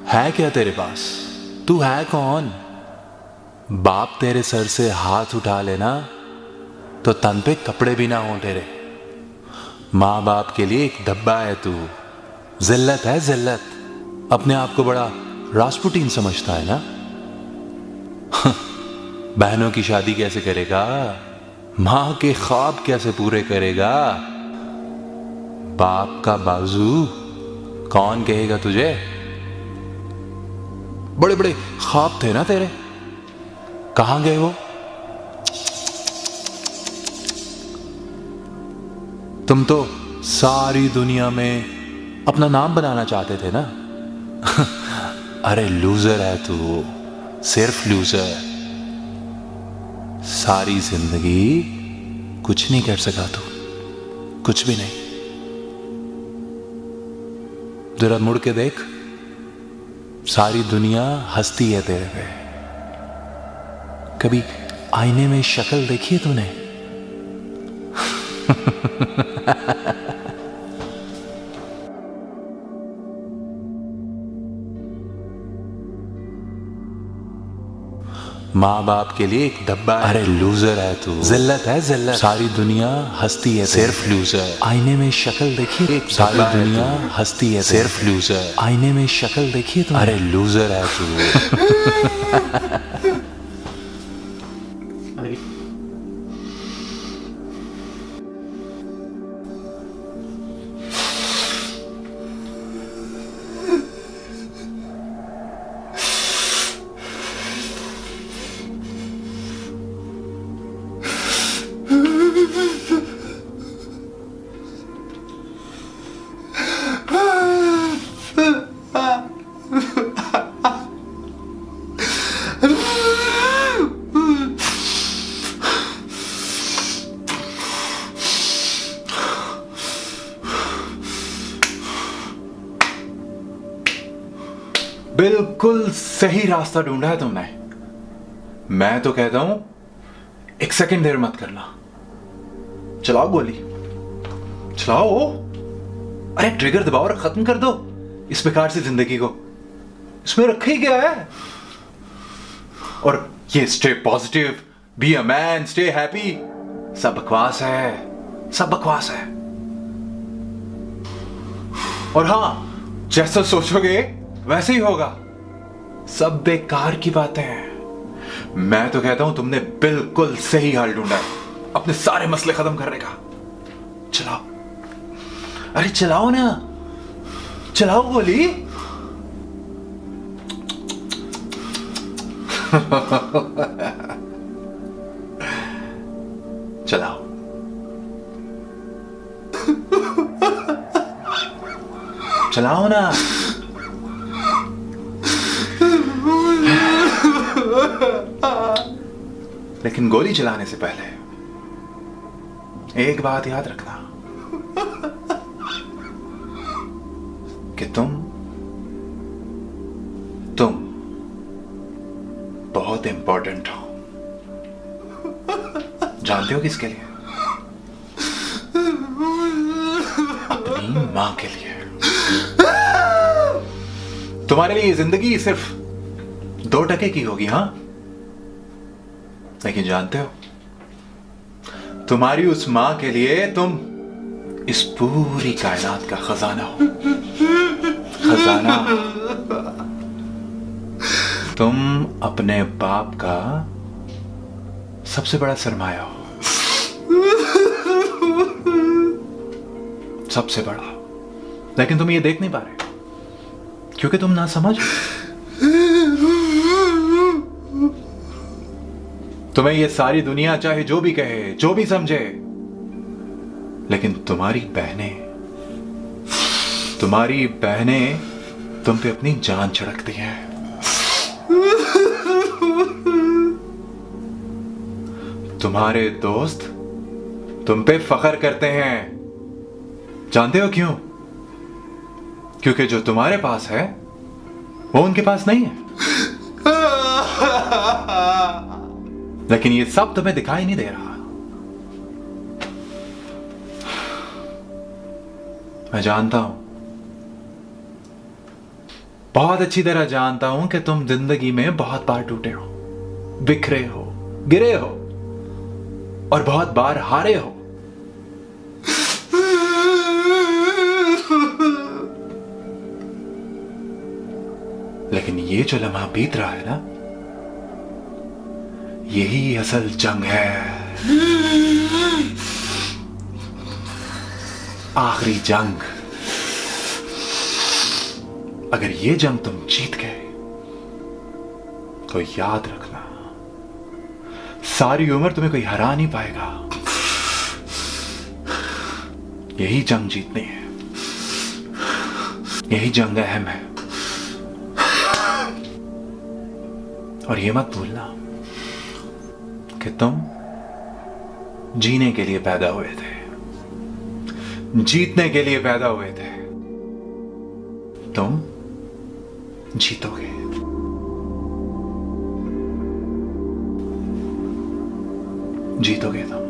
है क्या तेरे पास? तू है कौन? बाप तेरे सर से हाथ उठा लेना तो तन पे कपड़े भी ना हो तेरे। माँ बाप के लिए एक डब्बा है तू। जिल्लत है जिल्लत। अपने आप को बड़ा रास्पुटीन समझता है ना। बहनों की शादी कैसे करेगा? माँ के ख्वाब कैसे पूरे करेगा? बाप का बाजू कौन कहेगा तुझे? बड़े बड़े ख्वाब थे ना तेरे, कहां गए वो? तुम तो सारी दुनिया में अपना नाम बनाना चाहते थे ना। अरे लूजर है तू, सिर्फ लूजर। सारी जिंदगी कुछ नहीं कर सका तू, कुछ भी नहीं। जरा मुड़ के देख, सारी दुनिया हंसती है तेरे पे। कभी आईने में शक्ल देखी है तूने? माँ बाप के लिए एक डब्बा है। अरे लूजर है तू, जिल्लत है जिल्लत। सारी दुनिया हंसती है, सिर्फ लूजर। आईने में शक्ल देखिए, सारी दुनिया हंसती है, सिर्फ लूजर। आईने में शक्ल देखिए तू। अरे लूजर है तू। बिल्कुल सही रास्ता ढूंढा है तुमने। मैं तो कहता हूं एक सेकंड देर मत करना, चलाओ गोली, चलाओ। अरे ट्रिगर दबाओ और खत्म कर दो इस बेकार सी जिंदगी को। इसमें रखा ही क्या है? और ये stay positive, be a man, stay happy, सब बकवास है, सब बकवास है। और हां, जैसा सोचोगे वैसे ही होगा। सब बेकार की बातें हैं। मैं तो कहता हूं तुमने बिल्कुल सही हाल ढूंढा है अपने सारे मसले खत्म करने का। चलाओ, अरे चलाओ ना, चलाओ गोली। चलाओ, चलाओ ना। लेकिन गोली चलाने से पहले एक बात याद रखना कि तुम बहुत इंपॉर्टेंट हो। जानते हो किसके लिए? अपनी मां के लिए। तुम्हारे लिए जिंदगी सिर्फ 2% की होगी, हां? लेकिन जानते हो, तुम्हारी उस मां के लिए तुम इस पूरी कायनात का खजाना हो। खजाना। तुम अपने बाप का सबसे बड़ा सरमाया हो, सबसे बड़ा। लेकिन तुम ये देख नहीं पा रहे क्योंकि तुम ना समझ। तुम्हें ये सारी दुनिया चाहे जो भी कहे, जो भी समझे, लेकिन तुम्हारी बहनें तुम पे अपनी जान छिड़कती हैं। तुम्हारे दोस्त तुम पे फख्र करते हैं। जानते हो क्यों? क्योंकि जो तुम्हारे पास है वो उनके पास नहीं है। लेकिन ये सब तुम्हें दिखाई नहीं दे रहा। मैं जानता हूं बहुत अच्छी तरह जानता हूं कि तुम जिंदगी में बहुत बार टूटे हो, बिखरे हो, गिरे हो और बहुत बार हारे हो। लेकिन ये जो लम्हा बीत रहा है ना, यही असल जंग है। आखिरी जंग। अगर ये जंग तुम जीत गए तो याद रखना, सारी उम्र तुम्हें कोई हरा नहीं पाएगा। यही जंग जीतनी है, यही जंग अहम है। और ये मत भूलना कि तुम जीने के लिए पैदा हुए थे, जीतने के लिए पैदा हुए थे। तुम जीतोगे। जीतोगे तुम।